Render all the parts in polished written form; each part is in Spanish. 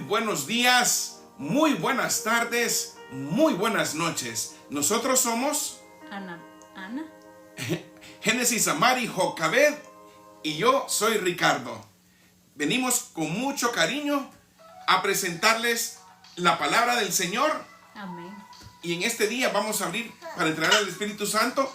buenos días, muy buenas tardes, muy buenas noches. Nosotros somos Ana. Génesis Amari Jocabed y yo soy Ricardo. Venimos con mucho cariño a presentarles la palabra del Señor. Amén. Y en este día vamos a abrir, para entregar al Espíritu Santo,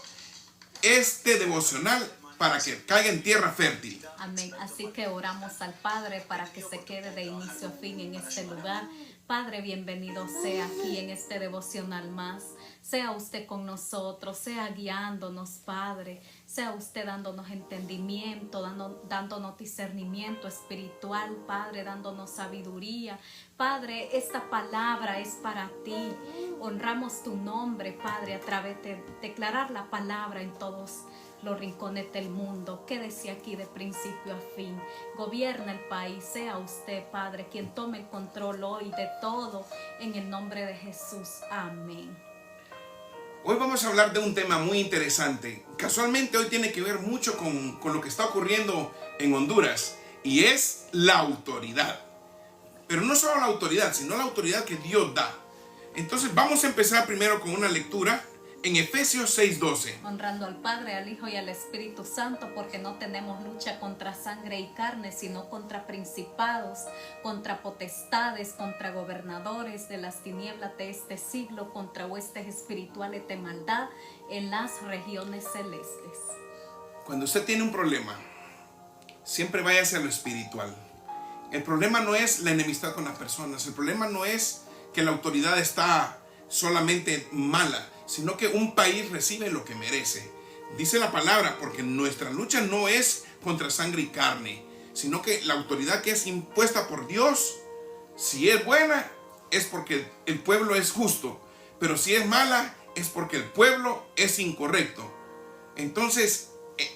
este devocional para que caiga en tierra fértil. Amén. Así que oramos al Padre para que se quede de inicio a fin en este lugar. Padre, bienvenido sea aquí en este devocional más. Sea usted con nosotros, sea guiándonos, Padre. Sea usted dándonos entendimiento, dándonos discernimiento espiritual, Padre, dándonos sabiduría. Padre, esta palabra es para ti. Honramos tu nombre, Padre, a través de declarar la palabra en todos los rincones del mundo. Quédese aquí de principio a fin. Gobierna el país. Sea usted, Padre, quien tome el control hoy de todo, en el nombre de Jesús. Amén. Hoy vamos a hablar de un tema muy interesante. Casualmente hoy tiene que ver mucho con lo que está ocurriendo en Honduras, y es la autoridad. Pero no solo la autoridad, sino la autoridad que Dios da. Entonces vamos a empezar primero con una lectura en Efesios 6:12. Honrando al Padre, al Hijo y al Espíritu Santo, porque no tenemos lucha contra sangre y carne, sino contra principados, contra potestades, contra gobernadores de las tinieblas de este siglo, contra huestes espirituales de maldad en las regiones celestes. Cuando usted tiene un problema, siempre vaya hacia lo espiritual. El problema no es la enemistad con las personas. El problema no es que la autoridad está solamente mala, sino que un país recibe lo que merece. Dice la palabra, porque nuestra lucha no es contra sangre y carne, sino que la autoridad que es impuesta por Dios, si es buena, es porque el pueblo es justo, pero si es mala, es porque el pueblo es incorrecto. Entonces,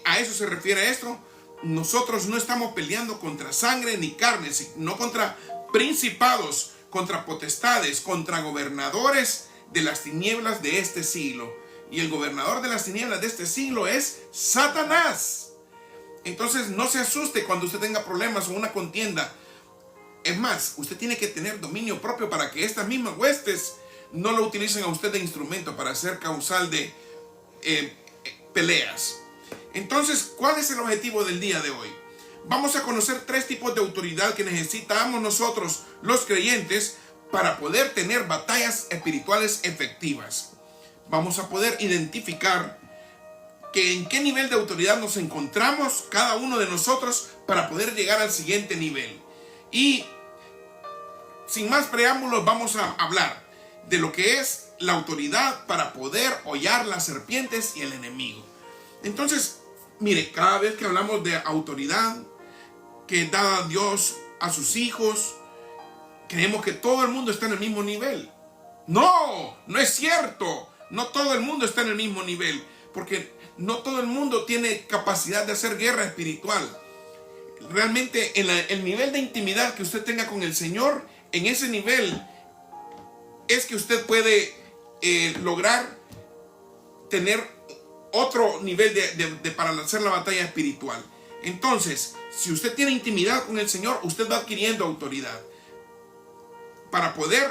a eso se refiere esto. Nosotros no estamos peleando contra sangre ni carne, sino contra principados, contra potestades, contra gobernadores de las tinieblas de este siglo. Y el gobernador de las tinieblas de este siglo es Satanás. Entonces no se asuste cuando usted tenga problemas o una contienda. Es más, usted tiene que tener dominio propio para que estas mismas huestes no lo utilicen a usted de instrumento para ser causal de peleas. Entonces, ¿cuál es el objetivo del día de hoy? Vamos a conocer 3 tipos de autoridad que necesitamos nosotros, los creyentes, para poder tener batallas espirituales efectivas. Vamos a poder identificar en qué nivel de autoridad nos encontramos cada uno de nosotros para poder llegar al siguiente nivel. Y sin más preámbulos, vamos a hablar de lo que es la autoridad para poder hollar las serpientes y el enemigo. Entonces, mire, cada vez que hablamos de autoridad que da Dios a sus hijos, creemos que todo el mundo está en el mismo nivel. No es cierto. No todo el mundo está en el mismo nivel, porque no todo el mundo tiene capacidad de hacer guerra espiritual. Realmente el nivel de intimidad que usted tenga con el Señor, en ese nivel es que usted puede lograr tener otro nivel para hacer la batalla espiritual. Entonces, si usted tiene intimidad con el Señor, usted va adquiriendo autoridad para poder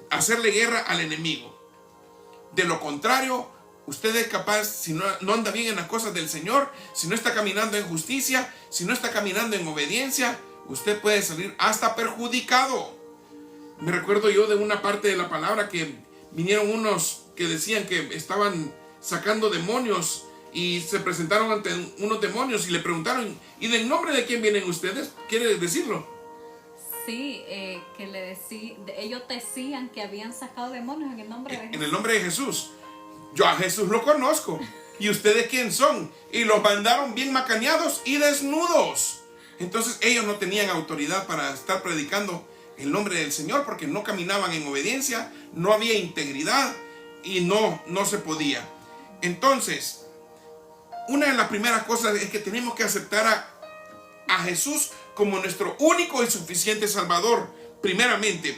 hacerle guerra al enemigo. De lo contrario, usted es capaz, si no anda bien en las cosas del Señor, si no está caminando en justicia, si no está caminando en obediencia, usted puede salir hasta perjudicado. Me recuerdo yo de una parte de la palabra que vinieron unos que decían que estaban sacando demonios y se presentaron ante unos demonios y le preguntaron: ¿y del nombre de quién vienen ustedes? ¿Quiere decirlo? Sí, ellos decían que habían sacado demonios en el nombre de Jesús. En el nombre de Jesús. Yo a Jesús lo conozco. ¿Y ustedes quién son? Y los mandaron bien macaneados y desnudos. Entonces ellos no tenían autoridad para estar predicando el nombre del Señor, porque no caminaban en obediencia, no había integridad y no se podía. Entonces, una de las primeras cosas es que tenemos que aceptar a Jesús como nuestro único y suficiente Salvador, primeramente,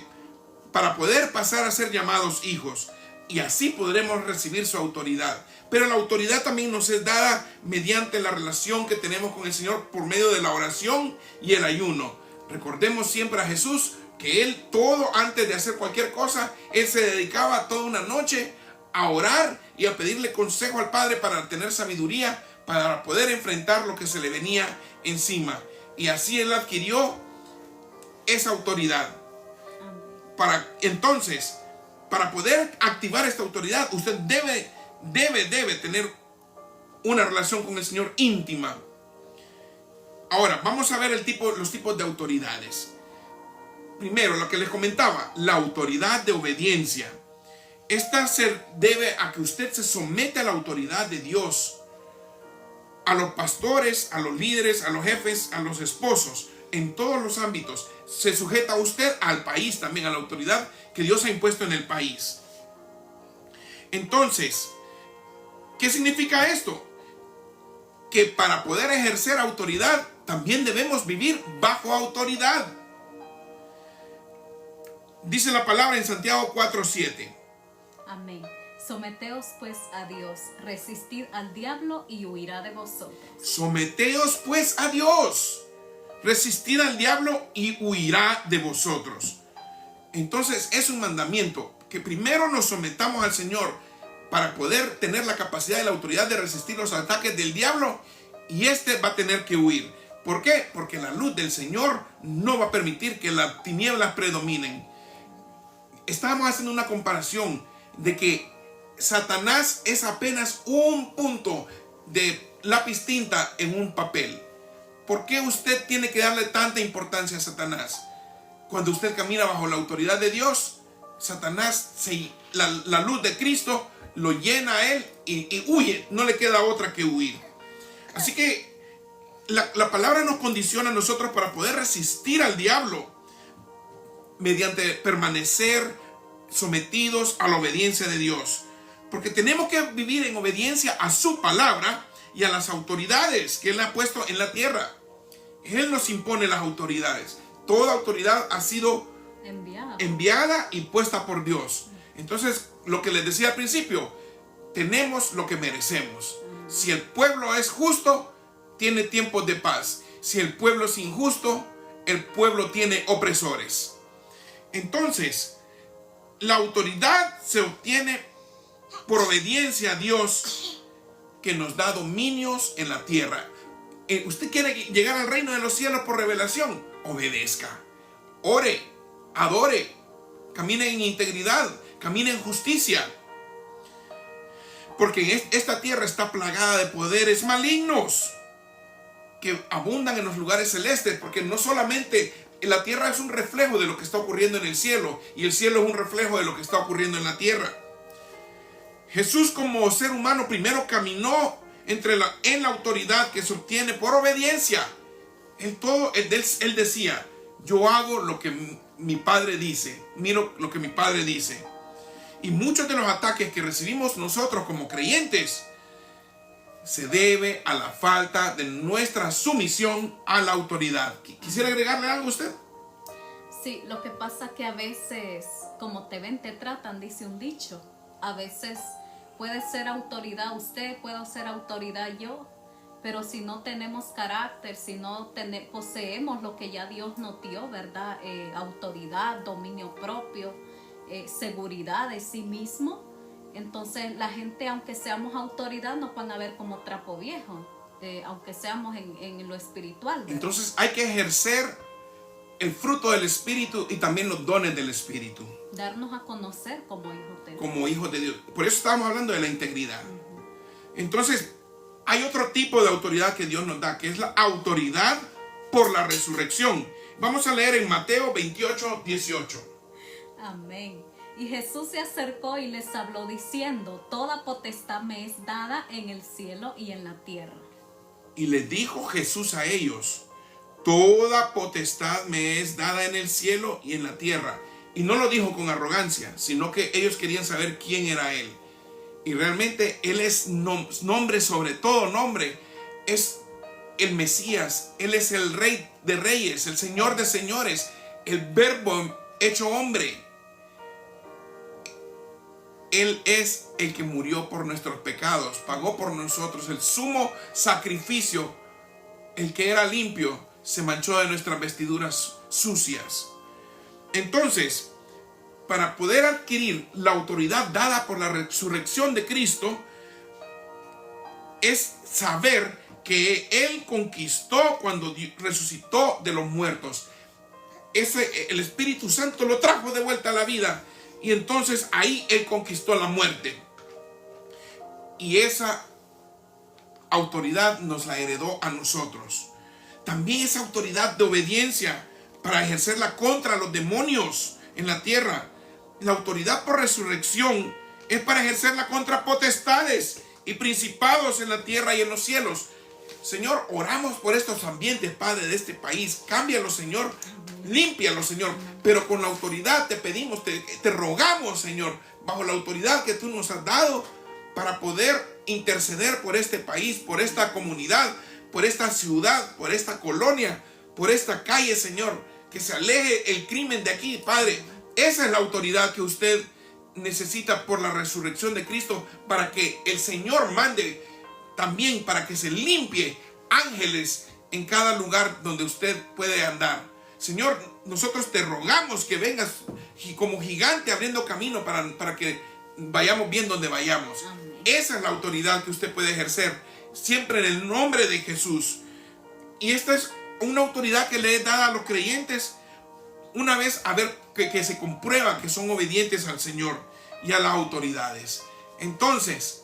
para poder pasar a ser llamados hijos, y así podremos recibir su autoridad. Pero la autoridad también nos es dada mediante la relación que tenemos con el Señor por medio de la oración y el ayuno. Recordemos siempre a Jesús que él todo antes de hacer cualquier cosa, él se dedicaba toda una noche a orar y a pedirle consejo al Padre para tener sabiduría, para poder enfrentar lo que se le venía encima. Y así él adquirió esa autoridad. Entonces, para poder activar esta autoridad, usted debe tener una relación con el Señor íntima. Ahora, vamos a ver los tipos de autoridades. Primero, lo que les comentaba, la autoridad de obediencia. Esta se debe a que usted se somete a la autoridad de Dios, a los pastores, a los líderes, a los jefes, a los esposos, en todos los ámbitos. Se sujeta a usted, al país también, a la autoridad que Dios ha impuesto en el país. Entonces, ¿qué significa esto? Que para poder ejercer autoridad, también debemos vivir bajo autoridad. Dice la palabra en Santiago 4:7. Amén. Someteos pues a Dios, resistid al diablo y huirá de vosotros. Someteos pues a Dios, resistid al diablo y huirá de vosotros. Entonces es un mandamiento que primero nos sometamos al Señor para poder tener la capacidad y la autoridad de resistir los ataques del diablo, y este va a tener que huir. ¿Por qué? Porque la luz del Señor no va a permitir que las tinieblas predominen. Estábamos haciendo una comparación de que Satanás es apenas un punto de lápiz tinta en un papel. ¿Por qué usted tiene que darle tanta importancia a Satanás? Cuando usted camina bajo la autoridad de Dios, Satanás, la luz de Cristo lo llena a él y huye. No le queda otra que huir. Así que la palabra nos condiciona a nosotros para poder resistir al diablo mediante permanecer sometidos a la obediencia de Dios. Porque tenemos que vivir en obediencia a su palabra y a las autoridades que Él ha puesto en la tierra. Él nos impone las autoridades. Toda autoridad ha sido enviada y puesta por Dios. Entonces, lo que les decía al principio, tenemos lo que merecemos. Si el pueblo es justo, tiene tiempos de paz. Si el pueblo es injusto, el pueblo tiene opresores. Entonces, la autoridad se obtiene por obediencia a Dios, que nos da dominios en la tierra. Usted quiere llegar al reino de los cielos por revelación, obedezca, ore, adore, camine en integridad, camine en justicia. Porque esta tierra está plagada de poderes malignos que abundan en los lugares celestes, porque no solamente la tierra es un reflejo de lo que está ocurriendo en el cielo, y el cielo es un reflejo de lo que está ocurriendo en la tierra. Jesús, como ser humano, primero caminó en la autoridad que se obtiene por obediencia. Él decía: yo hago lo que mi Padre dice, miro lo que mi Padre dice. Y muchos de los ataques que recibimos nosotros como creyentes se debe a la falta de nuestra sumisión a la autoridad. ¿Quisiera agregarle algo a usted? Sí, lo que pasa que a veces, como te ven, te tratan, dice un dicho. A veces puede ser autoridad usted, puedo ser autoridad yo, pero si no tenemos carácter, si no poseemos lo que ya Dios nos dio, ¿verdad? Autoridad, dominio propio, seguridad de sí mismo. Entonces la gente, aunque seamos autoridad, nos van a ver como trapo viejo, aunque seamos en lo espiritual, ¿verdad? Entonces hay que ejercer el fruto del Espíritu y también los dones del Espíritu. Darnos a conocer como hijos de Dios. Como hijos de Dios. Por eso estábamos hablando de la integridad. Entonces hay otro tipo de autoridad que Dios nos da, que es la autoridad por la resurrección. Vamos a leer en Mateo 28:18. Amén. Y Jesús se acercó y les habló diciendo: toda potestad me es dada en el cielo y en la tierra. Y les dijo Jesús a ellos: toda potestad me es dada en el cielo y en la tierra. Y no lo dijo con arrogancia, sino que ellos querían saber quién era Él. Y realmente Él es nombre sobre todo nombre. Es el Mesías. Él es el Rey de Reyes, el Señor de Señores, el Verbo hecho hombre. Él es el que murió por nuestros pecados, pagó por nosotros el sumo sacrificio. El que era limpio se manchó de nuestras vestiduras sucias. Entonces, para poder adquirir la autoridad dada por la resurrección de Cristo, es saber que Él conquistó cuando resucitó de los muertos. El Espíritu Santo lo trajo de vuelta a la vida, y entonces ahí Él conquistó la muerte. Y esa autoridad nos la heredó a nosotros. También esa autoridad de obediencia para ejercerla contra los demonios en la tierra. La autoridad por resurrección es para ejercerla contra potestades y principados en la tierra y en los cielos. Señor, oramos por estos ambientes, Padre, de este país. Cámbialos, Señor. Límpialos, Señor. Pero con la autoridad te pedimos, te rogamos, Señor, bajo la autoridad que tú nos has dado, para poder interceder por este país, por esta comunidad, por esta ciudad, por esta colonia, por esta calle, Señor. Que se aleje el crimen de aquí, Padre. Esa es la autoridad que usted necesita por la resurrección de Cristo, para que el Señor mande también, para que se limpie ángeles en cada lugar donde usted puede andar. Señor, nosotros te rogamos que vengas como gigante abriendo camino para que vayamos bien donde vayamos. Amén. Esa es la autoridad que usted puede ejercer, siempre en el nombre de Jesús. Y esta es una autoridad que le es dada a los creyentes una vez a ver que se comprueba que son obedientes al Señor y a las autoridades. Entonces,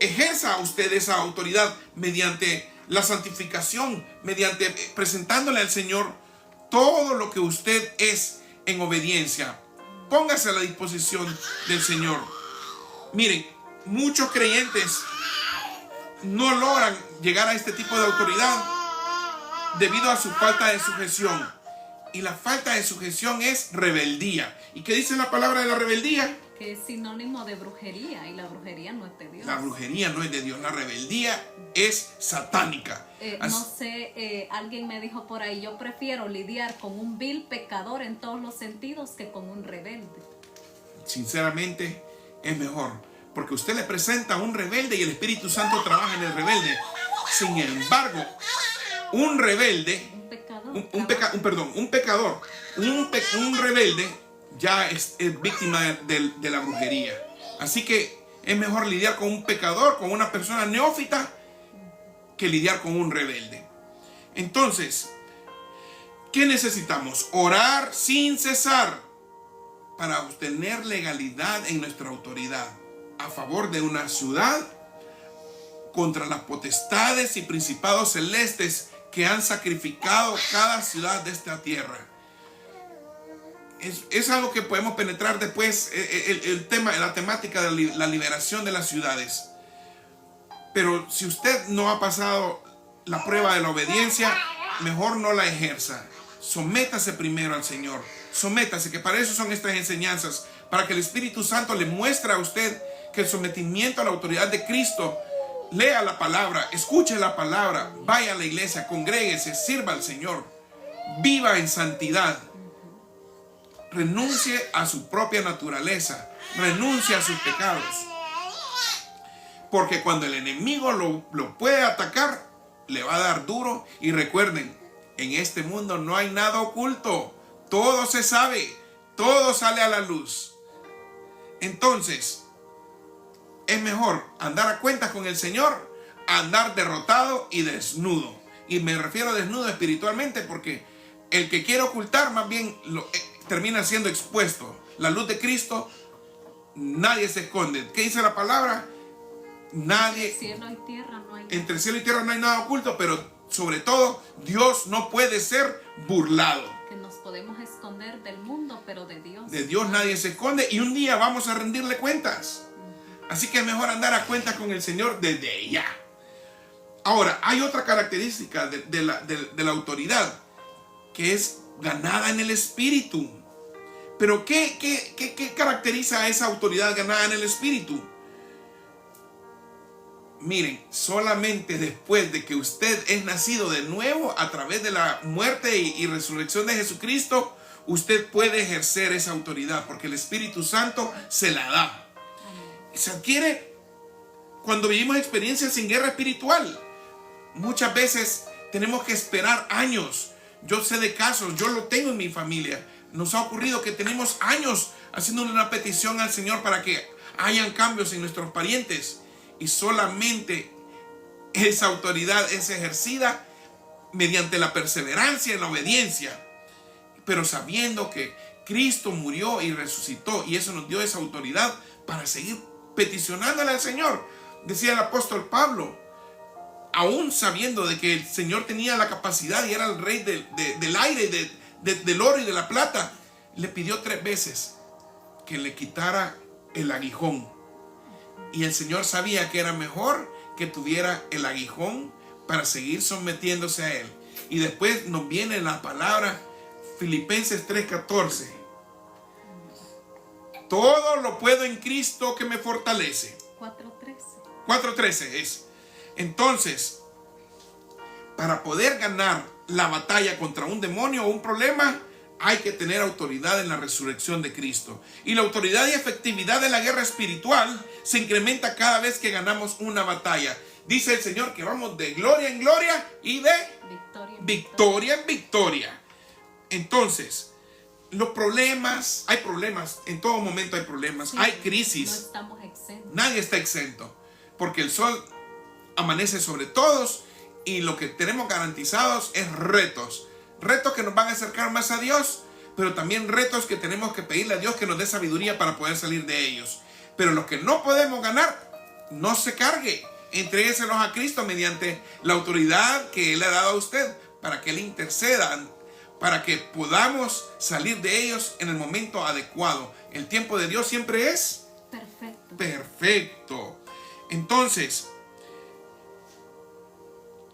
ejerza usted esa autoridad mediante la santificación, mediante presentándole al Señor todo lo que usted es en obediencia. Póngase a la disposición del Señor. Miren, muchos creyentes no logran llegar a este tipo de autoridad debido a su falta de sujeción. Y la falta de sujeción es rebeldía. ¿Y qué dice la palabra de la rebeldía? Que es sinónimo de brujería, y la brujería no es de Dios. La brujería no es de Dios, la rebeldía es satánica. No sé, alguien me dijo por ahí, yo prefiero lidiar con un vil pecador en todos los sentidos que con un rebelde. Sinceramente, es mejor, porque usted le presenta a un rebelde y el Espíritu Santo trabaja en el rebelde. Sin embargo, un rebelde, un pecador, un rebelde ya es víctima de la brujería. Así que es mejor lidiar con un pecador, con una persona neófita, que lidiar con un rebelde. Entonces, ¿qué necesitamos? Orar sin cesar para obtener legalidad en nuestra autoridad a favor de una ciudad, contra las potestades y principados celestes que han sacrificado cada ciudad de esta tierra. Es algo que podemos penetrar después, la temática de la liberación de las ciudades. Pero si usted no ha pasado la prueba de la obediencia, mejor no la ejerza. Sométase primero al Señor. Sométase, que para eso son estas enseñanzas, para que el Espíritu Santo le muestre a usted que el sometimiento a la autoridad de Cristo, lea la palabra, escuche la palabra, vaya a la iglesia, congréguese, sirva al Señor, viva en santidad. Renuncie a su propia naturaleza, renuncie a sus pecados. Porque cuando el enemigo lo puede atacar, le va a dar duro. Y recuerden, en este mundo no hay nada oculto. Todo se sabe, todo sale a la luz. Entonces, es mejor andar a cuentas con el Señor, andar derrotado y desnudo. Y me refiero a desnudo espiritualmente, porque el que quiere ocultar más bien termina siendo expuesto. La luz de Cristo, nadie se esconde. ¿Qué dice la palabra? Nadie. Entre el cielo y tierra no hay nada oculto, pero sobre todo Dios no puede ser burlado. Que nos podemos esconder del mundo, pero de Dios. De Dios nadie se esconde, y un día vamos a rendirle cuentas. Así que es mejor andar a cuentas con el Señor desde ya. Ahora, hay otra característica de la autoridad, que es ganada en el Espíritu. Pero ¿qué caracteriza a esa autoridad ganada en el Espíritu? Miren, solamente después de que usted es nacido de nuevo a través de la muerte y resurrección de Jesucristo, usted puede ejercer esa autoridad, porque el Espíritu Santo se la da. Se adquiere cuando vivimos experiencias sin guerra espiritual. Muchas veces tenemos que esperar años. Yo sé de casos, yo lo tengo en mi familia. Nos ha ocurrido que tenemos años haciendo una petición al Señor para que hayan cambios en nuestros parientes. Y solamente esa autoridad es ejercida mediante la perseverancia y la obediencia. Pero sabiendo que Cristo murió y resucitó, y eso nos dio esa autoridad para seguir peticionándole al Señor. Decía el apóstol Pablo, aún sabiendo de que el Señor tenía la capacidad y era el rey del aire, del oro y de la plata, le pidió 3 veces que le quitara el aguijón. Y el Señor sabía que era mejor que tuviera el aguijón para seguir sometiéndose a Él. Y después nos viene la palabra Filipenses 3:14. Todo lo puedo en Cristo que me fortalece. 4:13 es. Entonces, para poder ganar la batalla contra un demonio o un problema, hay que tener autoridad en la resurrección de Cristo. Y la autoridad y efectividad de la guerra espiritual se incrementa cada vez que ganamos una batalla. Dice el Señor que vamos de gloria en gloria y de victoria en victoria. Entonces, los problemas, hay problemas, en todo momento hay problemas, sí, hay crisis. No estamos exentos. Nadie está exento, porque el sol amanece sobre todos y lo que tenemos garantizados es retos. Retos que nos van a acercar más a Dios, pero también retos que tenemos que pedirle a Dios que nos dé sabiduría para poder salir de ellos. Pero los que no podemos ganar, no se cargue. Entrégueselos a Cristo mediante la autoridad que Él le ha dado a usted para que Él interceda, para que podamos salir de ellos en el momento adecuado. El tiempo de Dios siempre es perfecto. Entonces,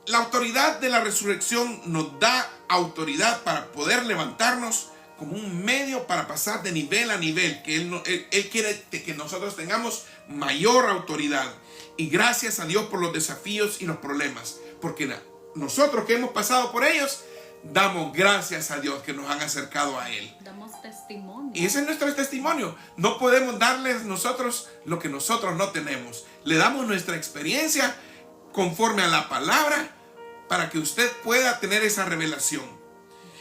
la autoridad de la resurrección nos da autoridad para poder levantarnos como un medio para pasar de nivel a nivel, que Él quiere que nosotros tengamos mayor autoridad. Y gracias a Dios por los desafíos y los problemas, porque nosotros que hemos pasado por ellos, damos gracias a Dios que nos han acercado a Él. Damos testimonio. Y ese es nuestro testimonio. No podemos darles nosotros lo que nosotros no tenemos. Le damos nuestra experiencia conforme a la palabra para que usted pueda tener esa revelación.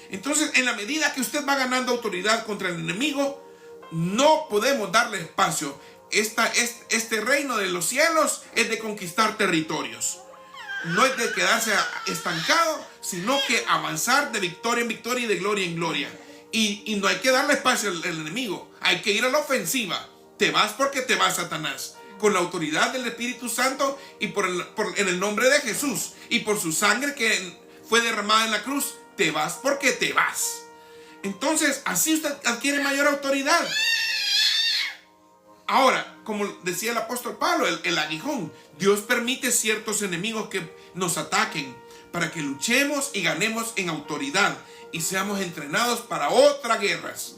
Entonces, en la medida que usted va ganando autoridad contra el enemigo, no podemos darle espacio. Este reino de los cielos es de conquistar territorios. No es de quedarse estancado, sino que avanzar de victoria en victoria y de gloria en gloria. Y no hay que darle espacio al enemigo. Hay que ir a la ofensiva. Te vas porque te vas, Satanás. Con la autoridad del Espíritu Santo y en el nombre de Jesús. Y por su sangre que fue derramada en la cruz. Te vas porque te vas. Entonces, así usted adquiere mayor autoridad. Ahora, como decía el apóstol Pablo, el aguijón. Dios permite ciertos enemigos que nos ataquen para que luchemos y ganemos en autoridad y seamos entrenados para otras guerras,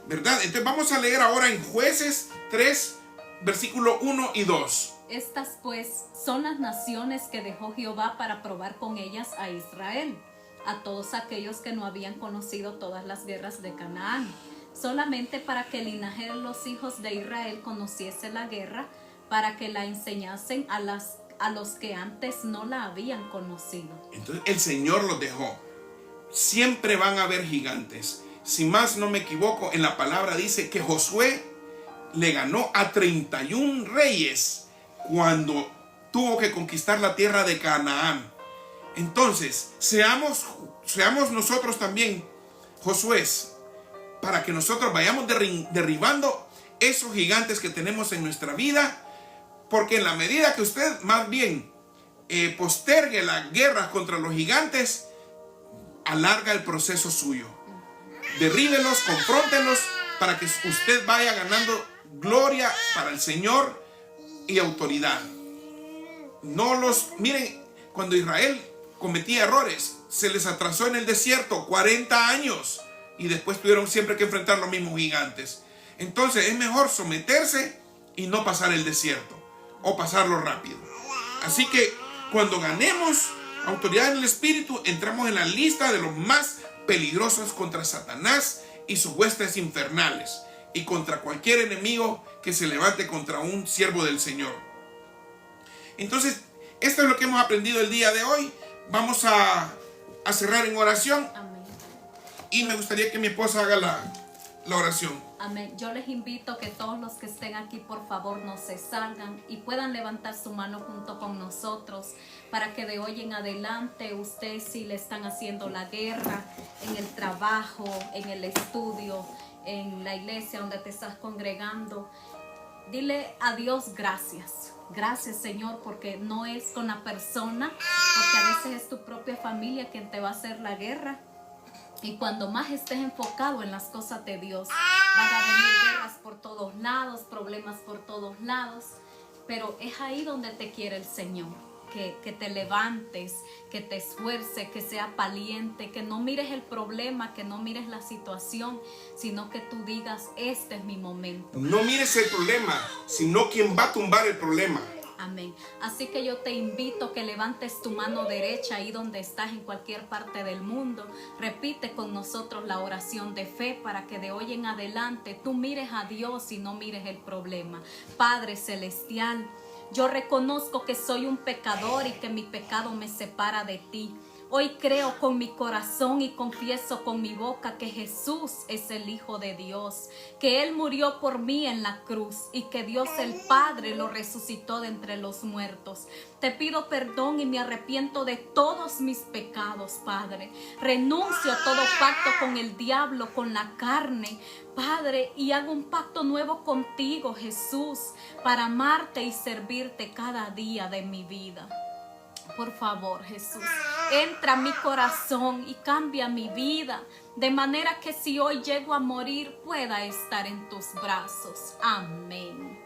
¿verdad? Entonces vamos a leer ahora en Jueces 3, versículo 1 y 2. Estas pues son las naciones que dejó Jehová para probar con ellas a Israel, a todos aquellos que no habían conocido todas las guerras de Canaán, solamente para que el linaje de los hijos de Israel conociese la guerra, para que la enseñasen a los que antes no la habían conocido. Entonces el Señor los dejó. Siempre van a haber gigantes. Si más no me equivoco, en la palabra dice que Josué le ganó a 31 reyes cuando tuvo que conquistar la tierra de Canaán. Entonces, seamos nosotros también Josué, para que nosotros vayamos derribando esos gigantes que tenemos en nuestra vida, porque en la medida que usted más bien postergue las guerras contra los gigantes, alarga el proceso suyo. Derríbelos, confróntelos, para que usted vaya ganando gloria para el Señor y autoridad. Miren, cuando Israel cometía errores, se les atrasó en el desierto 40 años y después tuvieron siempre que enfrentar los mismos gigantes. Entonces es mejor someterse y no pasar el desierto o pasarlo rápido. Así que cuando ganemos autoridad en el Espíritu, entramos en la lista de los más peligrosos contra Satanás y sus huestes infernales y contra cualquier enemigo que se levante contra un siervo del Señor. Entonces, esto es lo que hemos aprendido el día de hoy. Vamos a cerrar en oración. Amén. Y me gustaría que mi esposa haga la oración. Amén. Yo les invito a que todos los que estén aquí, por favor, no se salgan y puedan levantar su mano junto con nosotros para que de hoy en adelante ustedes, si le están haciendo la guerra en el trabajo, en el estudio, en la iglesia donde te estás congregando, dile a Dios gracias. Gracias, Señor, porque no es con la persona, porque a veces es tu propia familia quien te va a hacer la guerra. Y cuando más estés enfocado en las cosas de Dios, van a venir guerras por todos lados, problemas por todos lados. Pero es ahí donde te quiere el Señor. Que te levantes, que te esfuerces, que seas valiente, que no mires el problema, que no mires la situación, sino que tú digas, este es mi momento. No mires el problema, sino quien va a tumbar el problema. Amén. Así que yo te invito a que levantes tu mano derecha ahí donde estás, en cualquier parte del mundo. Repite con nosotros la oración de fe para que de hoy en adelante tú mires a Dios y no mires el problema. Padre Celestial, yo reconozco que soy un pecador y que mi pecado me separa de ti. Hoy creo con mi corazón y confieso con mi boca que Jesús es el Hijo de Dios, que Él murió por mí en la cruz y que Dios el Padre lo resucitó de entre los muertos. Te pido perdón y me arrepiento de todos mis pecados, Padre. Renuncio a todo pacto con el diablo, con la carne, Padre, y hago un pacto nuevo contigo, Jesús, para amarte y servirte cada día de mi vida. Por favor, Jesús, entra a mi corazón y cambia mi vida, de manera que si hoy llego a morir, pueda estar en tus brazos. Amén.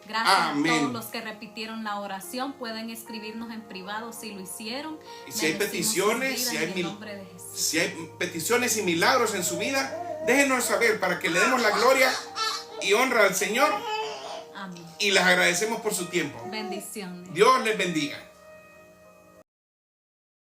Gracias. Amén. A todos los que repitieron la oración. Pueden escribirnos en privado si lo hicieron. Y si hay peticiones, si hay peticiones y milagros en su vida, déjenos saber para que le demos la gloria y honra al Señor. Amén. Y les agradecemos por su tiempo. Bendiciones. Dios les bendiga.